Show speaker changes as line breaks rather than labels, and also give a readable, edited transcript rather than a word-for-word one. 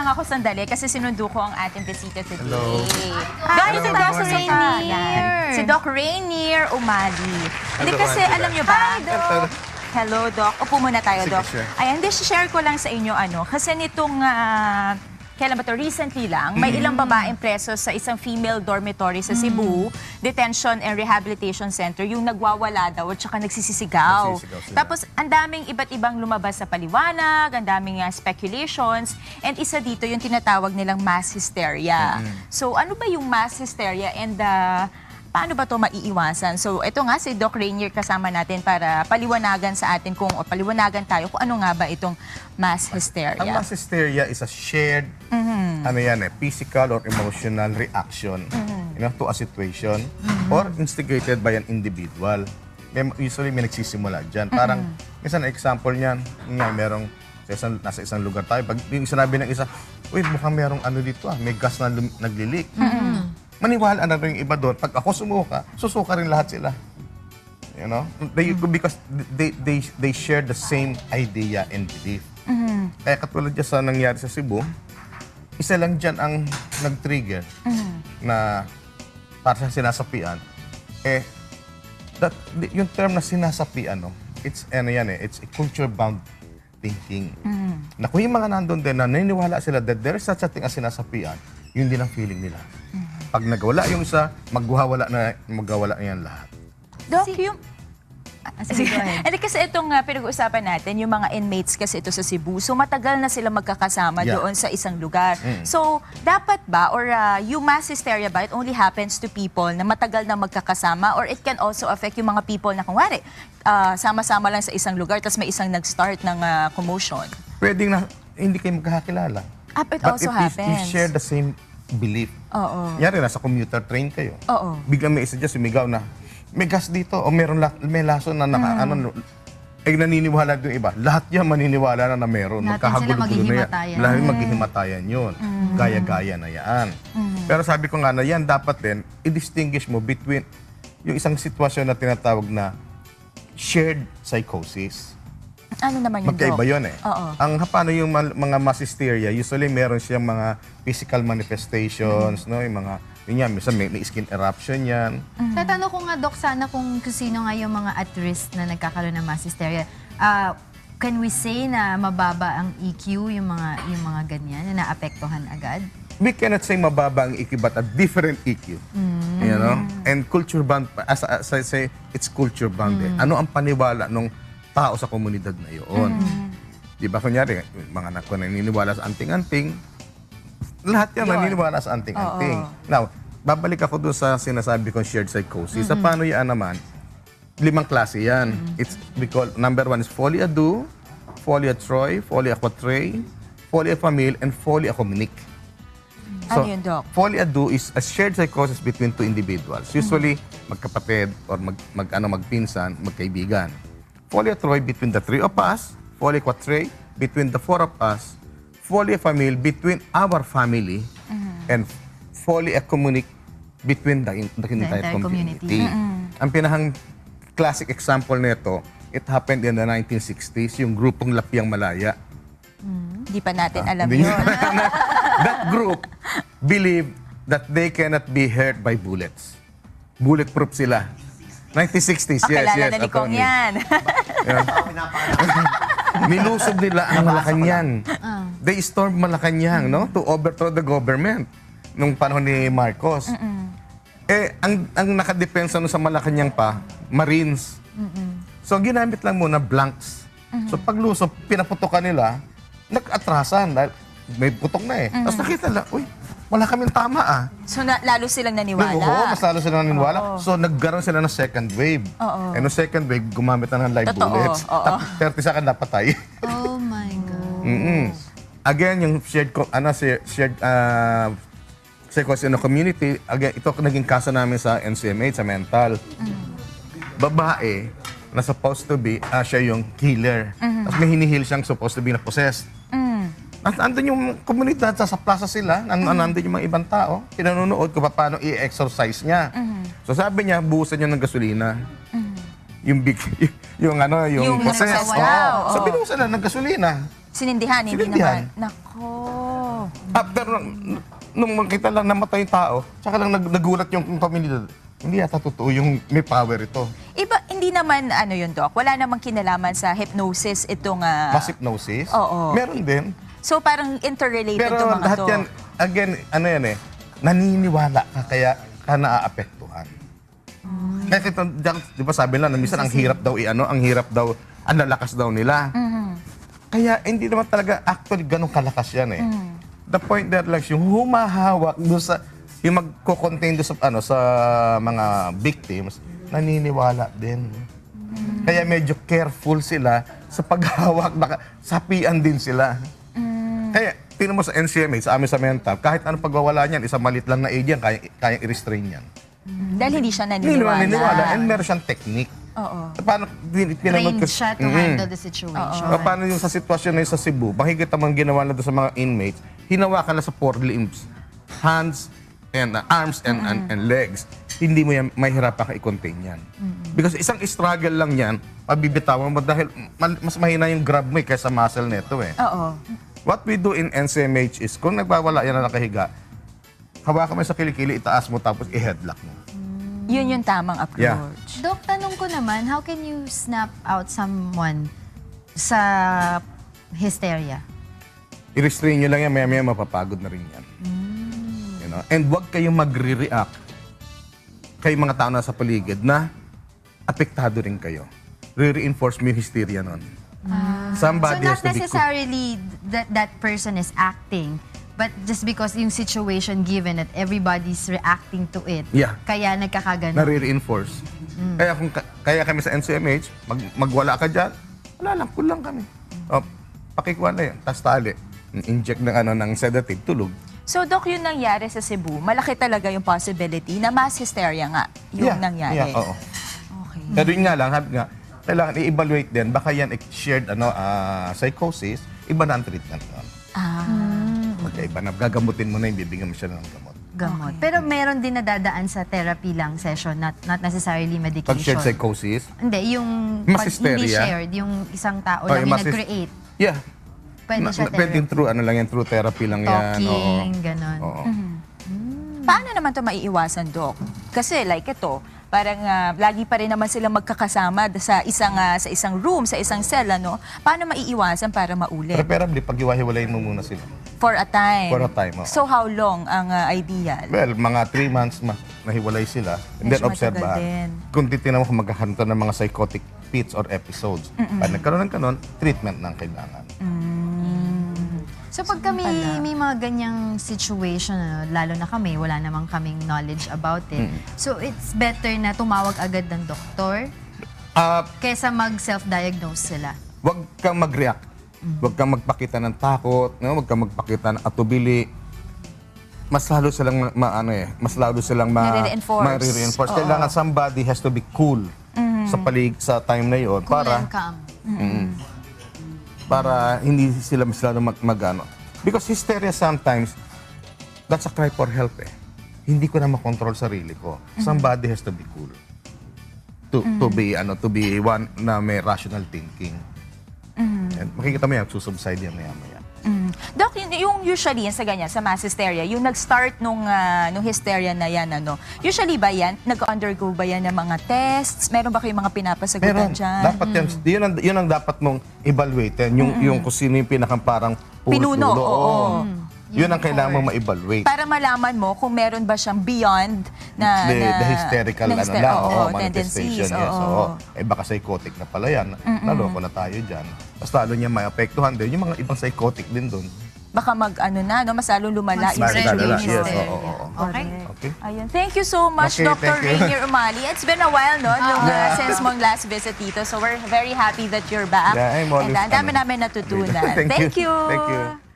ako sandali kasi sinundo ko ang ating bisita today.
Hello.
Guys,
Hello,
si Doc
good morning.
Rainier. Si Doc Rainier Umali. Hindi kasi, alam niyo ba? Hello, Doc. Upo muna tayo,
Sige,
Doc.
sure.
Ayan, share ko lang sa inyo, kasi nitong, kailan ba to? Recently lang, may ilang babaeng preso sa isang female dormitory sa Cebu, Detention and Rehabilitation Center, yung nagwawala daw at saka nagsisisigaw.
Nagsisisigaw sila.
Tapos, ang daming iba't ibang lumabas sa paliwanag, ang daming speculations, and isa dito yung tinatawag nilang mass hysteria. So, ano ba yung mass hysteria and paano ba ito maiiwasan? So, ito nga si Doc Rainier kasama natin para paliwanagan sa atin o paliwanagan tayo kung ano nga ba itong mass hysteria.
Ang mass hysteria is a shared, physical or emotional reaction to a situation or instigated by an individual. Usually, may nagsisimula dyan. Parang, minsan, example niyan, merong nasa isang lugar tayo. Pag yung sinabi ng isa, uy, mukhang merong ano dito may gas na naglilik. Maniwala na rin yung iba doon. Pag ako susuka rin lahat sila. You know? Because they share the same idea and belief. Kaya katulad dyan sa nangyari sa Cebu, isa lang dyan ang nag-trigger na para sa sinasapian. Yung term na sinasapian, it's a culture-bound thinking. Na kung yung mga nandun din na naniniwala sila that there is such a thing as sinasapian, yun din ang feeling nila. Pag nagwala yung isa, magwawala na yan lahat.
Doc, kasi itong pinag-uusapan natin, yung mga inmates kasi ito sa Cebu, so matagal na sila magkakasama doon sa isang lugar. So, dapat ba, or yung mass hysteria ba, it only happens to people na matagal na magkakasama, or it can also affect yung mga people na kunwari, sama-sama lang sa isang lugar, tapos may isang nag-start ng commotion?
Pwedeng na hindi kayo magkakakilala.
It also happens.
You share the same belief.
Oo.
Yari, nasa commuter train kayo.
Oo.
Biglang may isa dyan sumigaw na, may gas dito o may lason na naniniwala yung iba. Lahat yan maniniwala na meron.
Lahat sila maghihimatayan.
Lahat maghihimatayan yun. Gaya-gaya na yan. Pero sabi ko nga na yan, dapat din, i-distinguish mo between yung isang sitwasyon na tinatawag na shared psychosis.
Ano naman yung
Magkaiba
Doc?
yun paano yung mga mass hysteria, usually meron siyang mga physical manifestations, yung mga, minsan may skin eruption yan.
Tatanong ko nga, Doc, sana kung sino nga yung mga at risk na nagkakaroon ng mass hysteria. Can we say na mababa ang EQ, yung mga ganyan, na naapektuhan agad?
We cannot say mababa ang EQ, but a different EQ. You know? And culture bound, as I say, it's culture bound. Ano ang paniwala nung tao sa komunidad na yun? Di ba, kunyari, mga naniniwala sa anting-anting, lahat yan naniniwala sa anting-anting. Now, babalik ako doon sa sinasabi kong shared psychosis. Sa paano yan naman, 5 klase yan. We call, number 1 is folie à deux, folie à trois, folie à quatre, folie à famille, and folie à communique.
Ano yun, Doc?
Folie à deux is a shared psychosis between two individuals. Usually, magkapatid or magpinsan, magkaibigan. Folie à trois between the 3 of us, folie à quatre between the 4 of us, folie à famille between our family, and folie à communique between the entire community. Ang pinahang classic example nito, it happened in the 1960s, yung grupong Lapiang Malaya.
Hindi pa natin alam
Hindi
yun.
That group believed that they cannot be hurt by bullets. Bulletproof sila. 1960s, yes.
Kilala na ni Kong yan.
Nilusob nila ang Malacanang. They stormed Malacanang, to overthrow the government nung panahon ni Marcos. Ang nakadepensa nun sa Malacanang pa, Marines. So, ginamit lang muna blanks. So, paglusob, pinaputokan nila, nag-atrasan dahil may putok na Tapos nakita nila, uy, wala kaming tama
So, lalo silang naniwala.
Oo, mas lalo sila naniniwala. So, nagkaroon sila ng second wave. And no second wave, gumamit na ng live bullets. 30 seconds na patay.
Oh my God.
Again, yung shared psychosis in the community, again, ito naging kaso namin sa NCMH, sa mental. Babae na supposed to be, siya yung killer. Tapos may hinihil siyang supposed to be na possessed. Andun yung komunidad, sa plaza sila, andun yung mga ibang tao, pinanonood kung paano i-exercise niya. So sabi niya, buhusan niya ng gasolina. Yung
Yung
possessed.
wow.
So binuhusan na ng gasolina.
Sinindihan, hindi
Sinindihan.
naman. Nako.
After, nung makita lang namatay yung tao, tsaka lang nagulat yung pamilya. Hindi yata totoo yung may power ito.
Iba, hindi naman ano yun, Doc. Wala namang kinalaman sa hypnosis itong...
Mass hypnosis?
Oo.
Meron din.
So parang interrelated
Pero
to mga
lahat
to.
yan, again, ano yan naniniwala ka kaya ka naaapektuhan. Kaya ito, di ba sabi lang, na minsan ang hirap daw ang lalakas daw nila. Kaya hindi naman talaga actually ganun kalakas yan eh. The point there lang, yung humahawak doon sa, yung magko-contain doon sa mga victims, naniniwala din. Kaya medyo careful sila sa paghawak, baka sapian din sila. Kaya, tingnan mo sa NCMH, sa amin sa mental, kahit anong pagwawala niyan, isang malit lang na aid yan, kaya i-restrain yan.
Dahil hindi siya
Hindi
naniniwala.
naniniwala, and meron siyang technique.
Oo.
Paano,
Trained siya to handle the situation.
Paano yung sa sitwasyon na yun sa Cebu, mahigit naman ginawa na doon sa mga inmates, hinawakan na sa four limbs, hands, and arms, and legs. Hindi mo yan, mahirapan ka i-contain yan. Because isang struggle lang yan, mabibitawan mo dahil mas mahina yung grab mo kaysa muscle neto eh.
Oo.
What we do in NCMH is, kung nagbawala yan na nakahiga, hawakan mo sa kilikili, itaas mo, tapos i-headlock mo.
Yun yung tamang approach.
Yeah.
Doc, tanong ko naman, how can you snap out someone sa hysteria?
I-restrain nyo lang yan, maya-maya mapapagod na rin yan. You know? And huwag kayong magre-react kay mga tao na sa paligid na apektado rin kayo. Re-reinforce mo yung hysteria nun. Somebody
So
has
not
to be
necessarily that person is acting, but just because yung situation given that everybody's reacting to it,
Yeah.
kaya nagkakaganon.
nare-reinforce. Kaya kami sa NCMH, magwala ka dyan, wala lang, cool lang kami. Pakikuha na yan, tas tali. Inject ng sedative, tulog.
So, Doc, yung nangyari sa Cebu, malaki talaga yung possibility na mass hysteria nga yung nangyari.
Yeah, oo.
Okay.
Pero yun nga lang, kailangan i-evaluate din, baka yan shared psychosis, iba na ang treatment nun. Magkaiba na, gagamutin mo na yung bibigyan mo siya ng gamot.
Gamot. Pero meron din nadadaan sa therapy lang session, not necessarily medication.
Pag shared psychosis,
Hindi, yung
Mass
pag hindi
hysteria?
shared, yung isang tao
Oh,
lang
yung
yung
mass hys-
nag-create.
yeah.
Pwede siya
Pwede
therapy.
through, through therapy lang yan.
Talking, ganon.
Oo.
Paano naman ito maiiwasan, Doc? Kasi like ito, parang lagi pa rin naman silang magkakasama sa isang room, sa isang cell, ano? Paano maiiwasan para maulit?
Preferably, pag-iwahiwalayin mo muna sila.
For a time.
For a time, oo.
So how long ang ideal?
Well, mga 3 months nahiwalay sila. And then
Medyo
obserbahan.
matagal din.
Kung titignan mo kung magkakaroon to ng mga psychotic fits or episodes. Pag nagkaroon ng kanon, treatment na ang kailangan.
So pag kami may mga ganyang situation, lalo na kami, wala namang kaming knowledge about it. So it's better na tumawag agad ng doktor kaysa mag-self-diagnose sila.
Huwag kang mag-react. Huwag kang magpakita ng takot, no? Huwag kang magpakita ng atubili. Mas lalo silang
Nare-reinforce.
Nare-reinforce.
Oo.
Kailangan somebody has to be cool sa time na yon
Cool and calm.
para hindi sila masyado mag-ano. Because hysteria sometimes, that's a cry for help eh. Hindi ko na makontrol sarili ko. Somebody has to be cool. To be one na may rational thinking. And makikita mo yan, susubside yan maya-maya.
Doc, yung usually yan sa ganyan, sa mass hysteria, yung nag-start nung hysteria na yan, ano, usually ba yan, nag-undergo ba yan ng mga tests? Meron ba kayong mga pinapasagutan
Meron.
dyan?
Dapat yan, yun ang dapat mong evaluate. Yung kung sino yung pinakang parang
Pinuno, oo.
Yun ang kailangan mong ma-evaluate.
Para malaman mo kung meron ba siyang beyond na...
The hysterical
tendencies.
yes.
Oo.
Baka psychotic na pala yan. Naloko na tayo dyan. Mas lalo niya may apektuhan din. Yung mga ibang psychotic din doon.
Baka mas lalong lumala.
Mas
yung
spread
Lalo,
yung
yes,
hysteria.
oo.
Okay.
Okay?
Ayun. Thank you so much,
Okay,
Dr.
thank you.
Rainier Umali. It's been a while, no? Since mong last visit dito. So we're very happy that you're back.
Yeah, I'm always-
And ang dami namin natutunan.
Thank you.
Thank you.
Thank you.